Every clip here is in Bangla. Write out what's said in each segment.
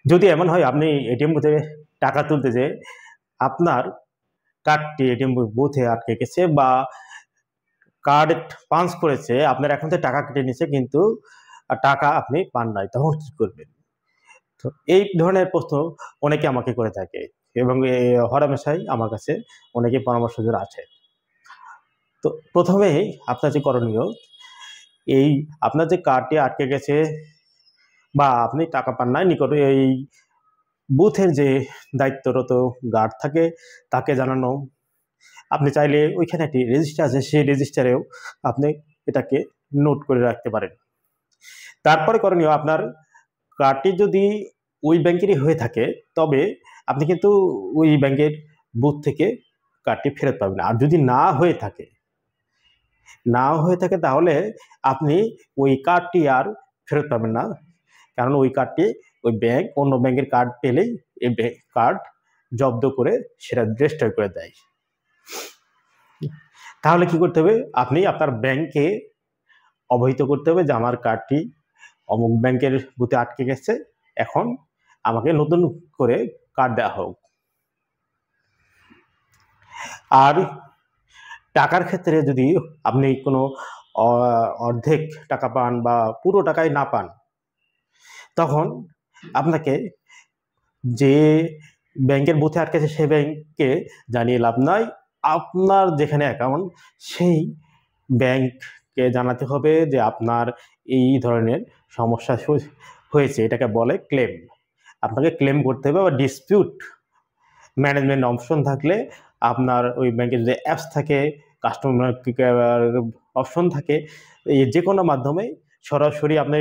যদি এমন হয় আপনি এটিএম বুথে টাকা তুলতে যে আপনার কার্ডটি এটিএম বুথে আটকে গেছে বা কার্ড পাঞ্চ করেছে, আপনার এখন থেকে টাকা কেটে নিছে কিন্তু টাকা আপনি পান নাই, তখন কি করবেন? তো এই ধরনের প্রশ্ন অনেকে আমাকে করে থাকে এবং হরহামেশাই আমার কাছে অনেকে পরামর্শ আছে। তো প্রথমেই আপনার যে করণীয়, এই আপনার যে কার্ডটি আটকে গেছে বা আপনি টাকা পান নাই, নিকটে এই বুথের যে দায়িত্বরত গার্ড থাকে তাকে জানানো। আপনি চাইলে ওইখানে একটি রেজিস্টার আছে, সেই রেজিস্টারেও আপনি এটাকে নোট করে রাখতে পারেন। তারপরে করণীয়, আপনার কার্ডটি যদি ওই ব্যাংকেরই হয়ে থাকে তবে আপনি কিন্তু ওই ব্যাংকের বুথ থেকে কার্ডটি ফেরত পাবেন। আর যদি না হয়ে থাকে তাহলে আপনি ওই কার্ডটি আর ফেরত পাবেন না, কারণ ওই কার্ডটি ওই ব্যাংক অন্য ব্যাংকের কার্ড পেলেই এই কার্ড জব্দ করে সেটা রেজিস্টার করে দেয়। তাহলে কি করতে হবে? আপনি আপনার ব্যাংকে অবহিত করতে হবে যে আমার কার্ডটি অমুক ব্যাংকের বুথে আটকে গেছে, এখন আমাকে নতুন করে কার্ড দেওয়া হোক। আর টাকার ক্ষেত্রে যদি আপনি কোনো অর্ধেক টাকা পান বা পুরো টাকাই না পান, তখন আপনাকে যে ব্যাংকের বুথে আটকেছে সে ব্যাংককে জানিয়ে লাভ নাই। আপনার যেখানে অ্যাকাউন্ট সেই ব্যাংককে জানাতে হবে যে আপনার এই ধরনের সমস্যা হয়েছে, এটাকে বলে ক্লেম। আপনাকে ক্লেম করতে হবে বা ডিসপিউট ম্যানেজমেন্ট অপশন থাকলে আপনার ওই ব্যাংকের যে অ্যাপস থাকে, কাস্টমার কেয়ার অপশন থাকে, এই যে কোনো মাধ্যমে সরাসরি আপনি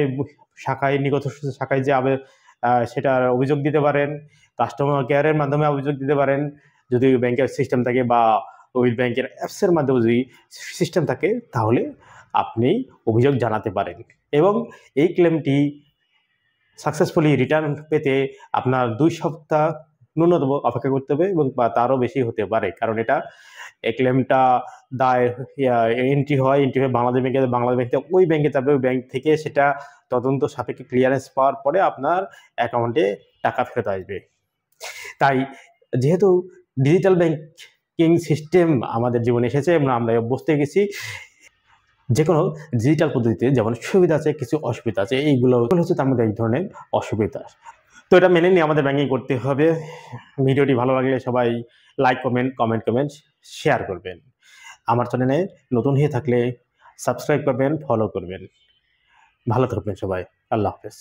শাখায় নিকটস্থ শাখায় যে সেটার অভিযোগ দিতে পারেন, কাস্টমার কেয়ারের মাধ্যমে অভিযোগ দিতে পারেন যদি ওই ব্যাংকের সিস্টেম থাকে, বা ওই ব্যাংকের অ্যাপসের মাধ্যমে যদি সিস্টেম থাকে তাহলে আপনি অভিযোগ জানাতে পারেন। এবং এই ক্লেমটি সাকসেসফুলি রিটার্ন পেতে আপনার 2 সপ্তাহ ন্যূনতম অপেক্ষা করতে হবে এবং বা তারও বেশি হতে পারে, কারণ এটা এই ক্লেমটা দায় এন্ট্রি হয়ে বাংলাদেশ ব্যাংকে, বাংলাদেশ ব্যাংক থেকে ওই ব্যাংকে যাবে, ওই ব্যাংক থেকে সেটা তদন্ত সাপেক্ষে ক্লিয়ারেন্স পাওয়ার পরে আপনার অ্যাকাউন্টে টাকা ফেরত আসবে। তাই যেহেতু ডিজিটাল ব্যাংকিং সিস্টেম আমাদের জীবনে এসেছে এবং আমরা অভ্যস্ত হয়ে গেছি, যে কোনো ডিজিটাল পদ্ধতিতে যেমন সুবিধা আছে কিছু অসুবিধা আছে, এইগুলো হচ্ছে তার মধ্যে এক ধরনের অসুবিধা। তো এটা মেনে নিয়ে আমাদের ব্যাংকিং করতে হবে। ভিডিওটি ভালো লাগলে সবাই লাইক কমেন্ট শেয়ার করবেন। আমার চ্যানেলে নতুন হয়ে থাকলে সাবস্ক্রাইব করবেন, ফলো করবেন। ভালো থাকবেন সবাই। আল্লাহ হাফেজ।